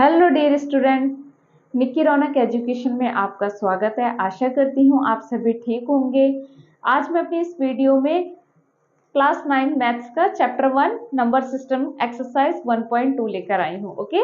Hello dear student, Nikki रौनक education में आपका स्वागत है। आशा करती हूँ आप सभी ठीक होंगे। आज मैं अपनी इस वीडियो में क्लास 9 मैथ्स का चैप्टर 1 नंबर सिस्टम एक्सरसाइज 1.2 लेकर आई हूँ। ओके,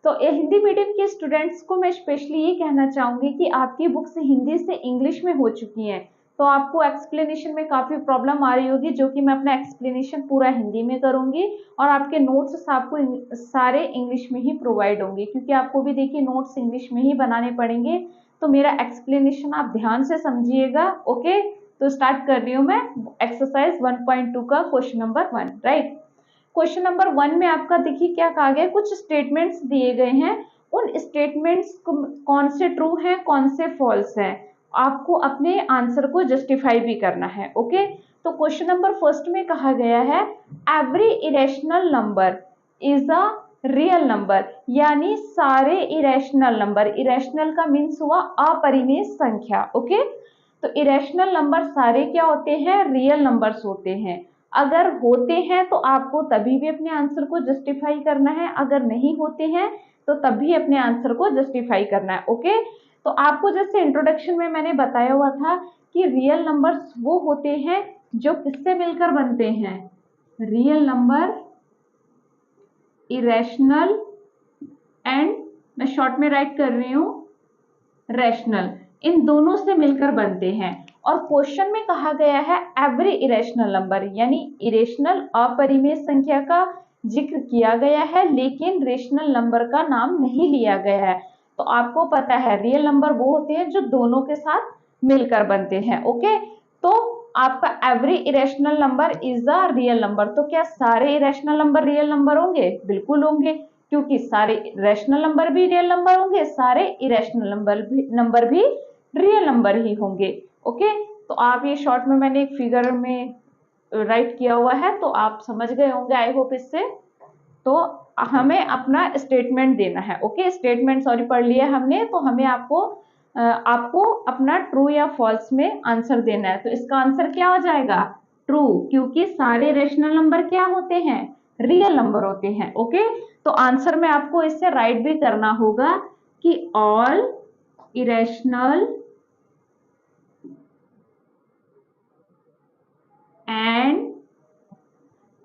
तो ये हिंदी मीडियम के स्टूडेंट्स को मैं स्पेशली ये कहना चाहूँगी कि आपकी बुक्स हिंदी से इंग्लिश में हो चुकी हैं, तो आपको एक्सप्लेनेशन में काफ़ी प्रॉब्लम आ रही होगी, जो कि मैं अपना एक्सप्लेनेशन पूरा हिंदी में करूँगी और आपके नोट्स आपको सारे इंग्लिश में ही प्रोवाइड होंगे, क्योंकि आपको भी देखिए नोट्स इंग्लिश में ही बनाने पड़ेंगे। तो मेरा एक्सप्लेनेशन आप ध्यान से समझिएगा। ओके, तो स्टार्ट कर रही हूँ मैं एक्सरसाइज 1.2 का question number 1। Right, question number 1 में आपका देखिए क्या कहा गया, कुछ स्टेटमेंट्स दिए गए हैं। उन स्टेटमेंट्स कौन से ट्रू हैं कौन से फॉल्स हैं, आपको अपने आंसर को जस्टिफाई भी करना है। ओके, तो क्वेश्चन नंबर फर्स्ट में कहा गया है every irrational number is a real number, यानी सारे इरेशनल नंबर, इरेशनल का मीन्स हुआ अपरिमेय संख्या। ओके, तो इरेशनल नंबर सारे क्या होते हैं, रियल नंबर्स होते हैं। अगर होते हैं तो आपको तभी भी अपने आंसर को जस्टिफाई करना है, अगर नहीं होते हैं तो तभी अपने आंसर को जस्टिफाई करना है। ओके, तो आपको जैसे इंट्रोडक्शन में मैंने बताया हुआ था कि रियल नंबर्स वो होते हैं जो किससे मिलकर बनते हैं, रियल नंबर, इरेशनल एंड, मैं शॉर्ट में राइट कर रही हूं, रैशनल, इन दोनों से मिलकर बनते हैं। और क्वेश्चन में कहा गया है एवरी इरेशनल नंबर, यानी इरेशनल अपरिमेय संख्या का जिक्र किया गया है, लेकिन रेशनल नंबर का नाम नहीं लिया गया है। तो आपको पता है रियल नंबर वो होते हैं जो दोनों के साथ मिलकर बनते हैं। ओके, तो आपका every irrational number is a real number, तो क्या सारे इरेशनल नंबर रियल नंबर होंगे? बिल्कुल होंगे, क्योंकि सारे रैशनल नंबर भी रियल नंबर होंगे, सारे इरेशनल नंबर भी रियल नंबर ही होंगे। ओके, तो आप ये शॉर्ट में मैंने एक फिगर में राइट किया हुआ है, तो आप समझ गए होंगे आई होप इससे। तो हमें अपना स्टेटमेंट देना है। ओके, स्टेटमेंट सॉरी पढ़ लिया हमने, तो हमें आपको अपना ट्रू या फॉल्स में आंसर देना है। तो इसका आंसर क्या हो जाएगा, ट्रू, क्योंकि सारे रेशनल नंबर क्या होते हैं, रियल नंबर होते हैं। ओके, तो आंसर में आपको इससे राइट भी करना होगा कि all irrational and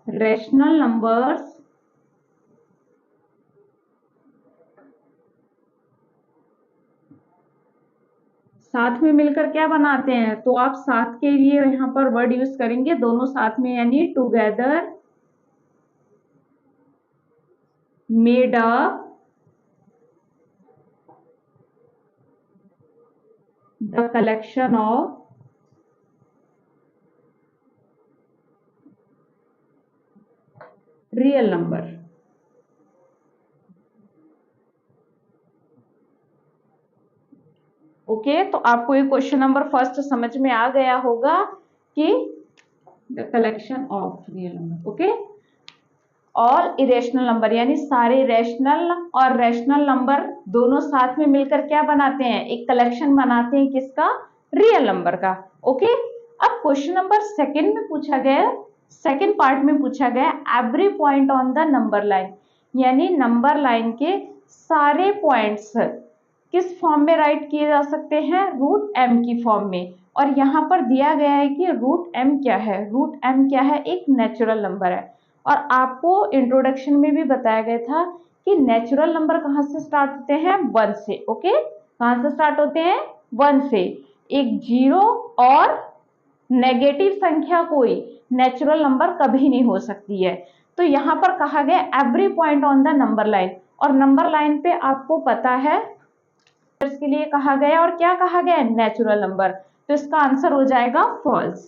rational numbers साथ में मिलकर क्या बनाते हैं, तो आप साथ के लिए यहाँ पर वर्ड यूज करेंगे, दोनों साथ में, यानी together made up the collection of real number. Okay, तो आपको ये क्वेश्चन नंबर फर्स्ट समझ में आ गया होगा कि the collection of real number. Okay, all irrational number, यानी सारे रैशनल और रैशनल नंबर दोनों साथ में मिलकर क्या बनाते हैं, एक कलेक्शन बनाते हैं, किसका, रियल नंबर का। ओके, अब क्वेश्चन नंबर सेकंड में पूछा गया, सेकंड पार्ट में पूछा गया every point on the number line, यानी नंबर लाइन के सारे पॉइंट्स किस फॉर्म में राइट किए जा सकते हैं, रूट एम की फॉर्म में। और यहाँ पर दिया गया है कि रूट एम क्या है, रूट एम क्या है, एक नेचुरल नंबर है। और आपको इंट्रोडक्शन में भी बताया गया था कि नेचुरल नंबर कहाँ से स्टार्ट होते हैं, 1 से। ओके, कहाँ से स्टार्ट होते हैं, 1 से। एक जीरो और नेगेटिव संख्या कोई नेचुरल नंबर कभी नहीं हो सकती है। तो यहाँ पर कहा गया every point on the number line, और नंबर लाइन पे आपको पता है के लिए कहा गया, और क्या कहा गया, नेचुरल नंबर। तो इसका आंसर हो जाएगा फॉल्स।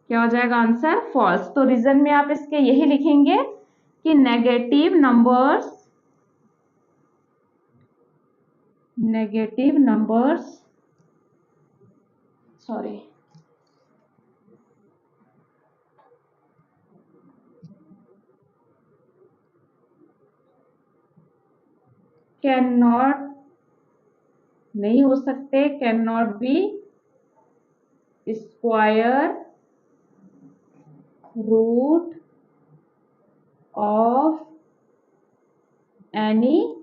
क्या हो जाएगा आंसर, फॉल्स। तो रीजन में आप इसके यही लिखेंगे कि negative numbers sorry can not, नहीं हो सकते, can not be square root of any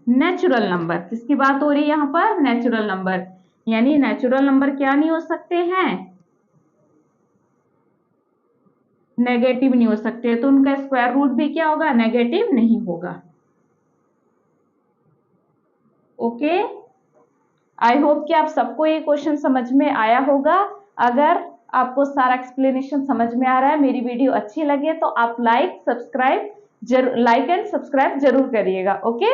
natural number. किसकी बात हो रही है यहाँ पर? Natural number. यानी नेचुरल नंबर क्या नहीं हो सकते हैं? नेगेटिव नहीं हो सकते, तो उनका स्क्वायर रूट भी क्या होगा? नेगेटिव नहीं होगा। ओके, आई होप कि आप सबको ये क्वेश्चन समझ में आया होगा। अगर आपको सारा एक्सप्लेनेशन समझ में आ रहा है, मेरी वीडियो अच्छी लगे तो आप लाइक एंड सब्सक्राइब जरूर करिएगा। ओके,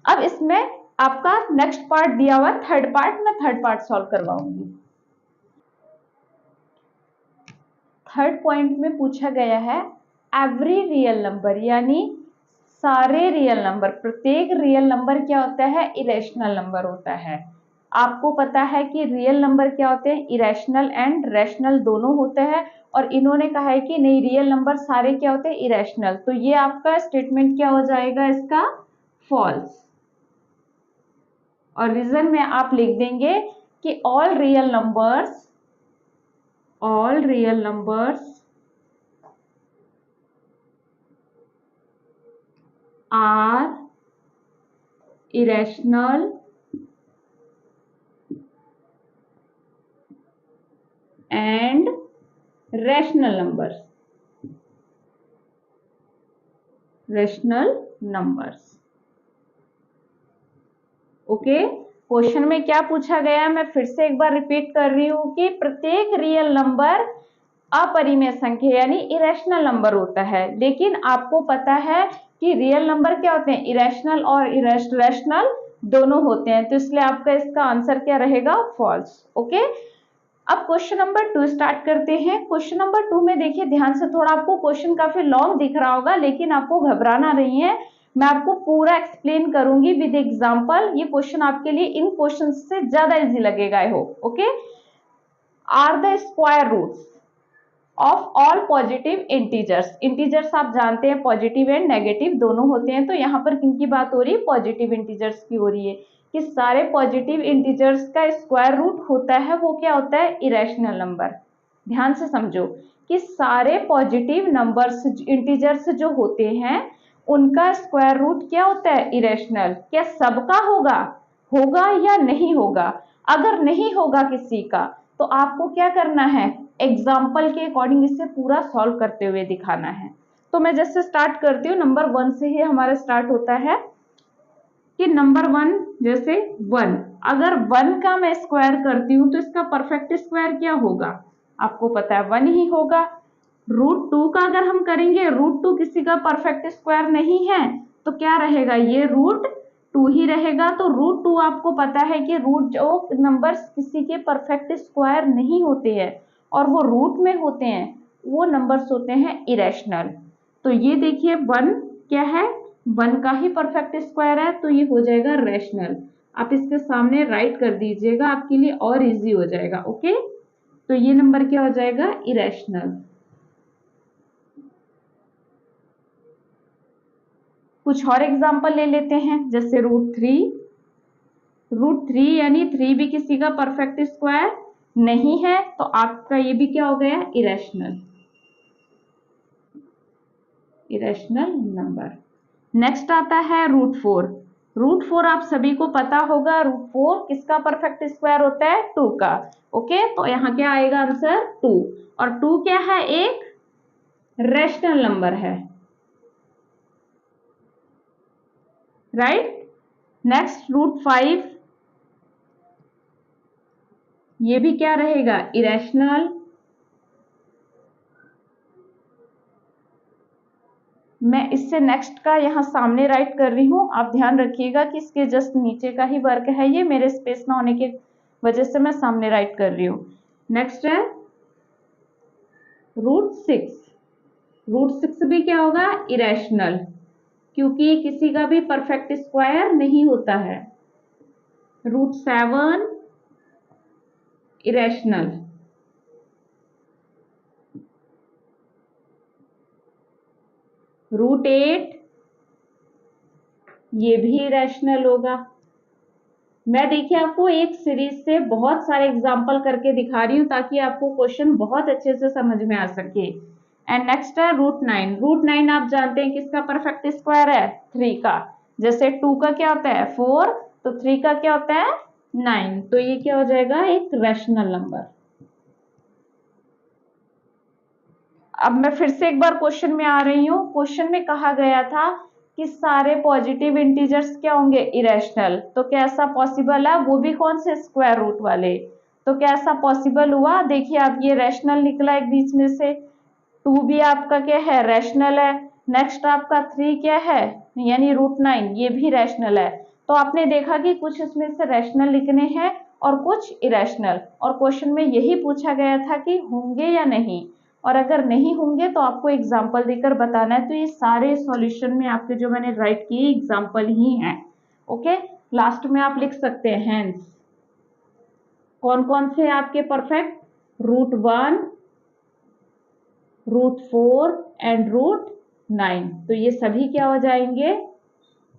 अब इसमें आपका नेक्स्ट पार्ट दिया हुआ थर्ड पार्ट, मैं थर्ड पार्ट सॉल्व करवाऊंगी। थर्ड पॉइंट में पूछा गया है एवरी रियल नंबर, यानी सारे रियल नंबर, प्रत्येक रियल नंबर क्या होता है? इरेशनल नंबर होता है। आपको पता है कि रियल नंबर क्या होते हैं? इरेशनल एंड रैशनल दोनों होते हैं, और इन्होंने कहा है कि नहीं, रियल नंबर सारे क्या होते हैं? इरेशनल। तो ये आपका स्टेटमेंट क्या हो जाएगा इसका? फॉल्स। और रीजन में आप लिख देंगे कि all real numbers are irrational and rational numbers. Okay, question में क्या पूछा गया, मैं फिर से एक बार रिपीट कर रही हूं कि प्रत्येक रियल नंबर अपरिमेय संख्या यानी इरेशनल नंबर होता है। लेकिन आपको पता है कि रियल नंबर क्या होते हैं? इरेशनल और रैशनल दोनों होते हैं, तो इसलिए आपका इसका आंसर क्या रहेगा? फॉल्स। ओके, अब क्वेश्चन नंबर 2 स्टार्ट करते हैं। क्वेश्चन नंबर 2 में देखिए ध्यान से, थोड़ा आपको क्वेश्चन काफी लॉन्ग दिख रहा होगा, लेकिन आपको घबराना नहीं है, मैं आपको पूरा एक्सप्लेन करूंगी विद एग्जांपल। ये क्वेश्चन आपके लिए इन क्वेश्चन से ज्यादा इजी लगेगा, I hope. Okay, are the square roots of all positive integers. Integers आप जानते हैं पॉजिटिव एंड नेगेटिव दोनों होते हैं, तो यहाँ पर किनकी बात हो रही है? पॉजिटिव इंटीजर्स की हो रही है कि सारे पॉजिटिव इंटीजर्स का स्क्वायर रूट होता है, वो क्या होता है? Irrational number. ध्यान से समझो कि सारे पॉजिटिव नंबर्स इंटीजर्स जो होते हैं उनका स्क्वायर रूट क्या होता है? इरेशनल। क्या सबका होगा? होगा या नहीं होगा? अगर नहीं होगा किसी का, तो आपको क्या करना है? एग्जाम्पल के अकॉर्डिंग इसे पूरा सॉल्व करते हुए दिखाना है। तो मैं जैसे स्टार्ट करती हूँ, नंबर 1 से ही हमारा स्टार्ट होता है कि नंबर 1, जैसे 1, अगर 1 का मैं स्क्वायर करती हूँ तो इसका परफेक्ट स्क्वायर क्या होगा? आपको पता है 1 ही होगा। रूट 2 का अगर हम करेंगे, रूट 2 किसी का परफेक्ट स्क्वायर नहीं है, तो क्या रहेगा? ये रूट 2 ही रहेगा। तो रूट 2 आपको पता है कि रूट जो नंबर्स किसी के परफेक्ट स्क्वायर नहीं होते हैं और वो रूट में होते हैं, वो नंबर्स होते हैं इरेशनल। तो ये देखिए 1 क्या है? 1 का ही परफेक्ट स्क्वायर है, तो ये हो जाएगा रैशनल। आप इसके सामने राइट कर दीजिएगा, आपके लिए और इजी हो जाएगा। ओके, तो ये नंबर क्या हो जाएगा? इरेशनल। कुछ और एग्जांपल ले लेते हैं, जैसे रूट 3 यानी 3 भी किसी का परफेक्ट स्क्वायर नहीं है, तो आपका ये भी क्या हो गया? Irrational number. नेक्स्ट आता है रूट 4 आप सभी को पता होगा, रूट 4 किसका परफेक्ट स्क्वायर होता है? 2 का। ओके, तो यहाँ क्या आएगा आंसर? 2। और 2 क्या है? एक रैशनल नंबर है, राइट। नेक्स्ट रूट 5, ये भी क्या रहेगा? इरेशनल। मैं इससे नेक्स्ट का यहाँ सामने राइट कर रही हूँ, आप ध्यान रखिएगा कि इसके जस्ट नीचे का ही वर्क है, ये मेरे स्पेस ना होने की वजह से मैं सामने राइट कर रही हूँ। नेक्स्ट है रूट 6 भी क्या होगा? इरेशनल, क्योंकि किसी का भी परफेक्ट स्क्वायर नहीं होता है। Root 7 irrational. रूट 8 ये भी इरेशनल होगा। मैं देखिए आपको एक सीरीज से बहुत सारे एग्जाम्पल करके दिखा रही हूं ताकि आपको क्वेश्चन बहुत अच्छे से समझ में आ सके। एंड नेक्स्ट है √9। √9 आप जानते हैं किसका परफेक्ट स्क्वायर है? 3 का। जैसे 2 का क्या होता है? 4, तो 3 का क्या होता है? 9। तो ये क्या हो जाएगा? एक रैशनल नंबर। अब मैं फिर से एक बार क्वेश्चन में आ रही हूँ। क्वेश्चन में कहा गया था कि सारे पॉजिटिव इंटीजर्स क्या होंगे? इरेशनल। तो क्या ऐसा पॉसिबल है? वो भी कौन से? स्क्वायर रूट वाले। तो क्या ऐसा पॉसिबल हुआ? देखिए अब ये रैशनल निकला एक बीच में से। 2 भी आपका क्या है? रैशनल है। नेक्स्ट आपका 3 क्या है? यानी √9, ये भी रैशनल है। तो आपने देखा कि कुछ इसमें से रैशनल लिखने हैं और कुछ इरेशनल। और क्वेश्चन में यही पूछा गया था कि होंगे या नहीं, और अगर नहीं होंगे तो आपको एग्जाम्पल देकर बताना है। तो ये सारे सॉल्यूशन में आपके जो मैंने राइट किए एग्जाम्पल ही हैं। ओके, लास्ट में आप लिख सकते हैं हैंस। कौन कौन से आपके परफेक्ट? √1, √4 एंड √9। तो ये सभी क्या हो जाएंगे?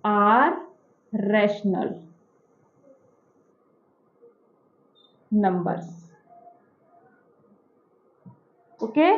Are rational numbers. ओके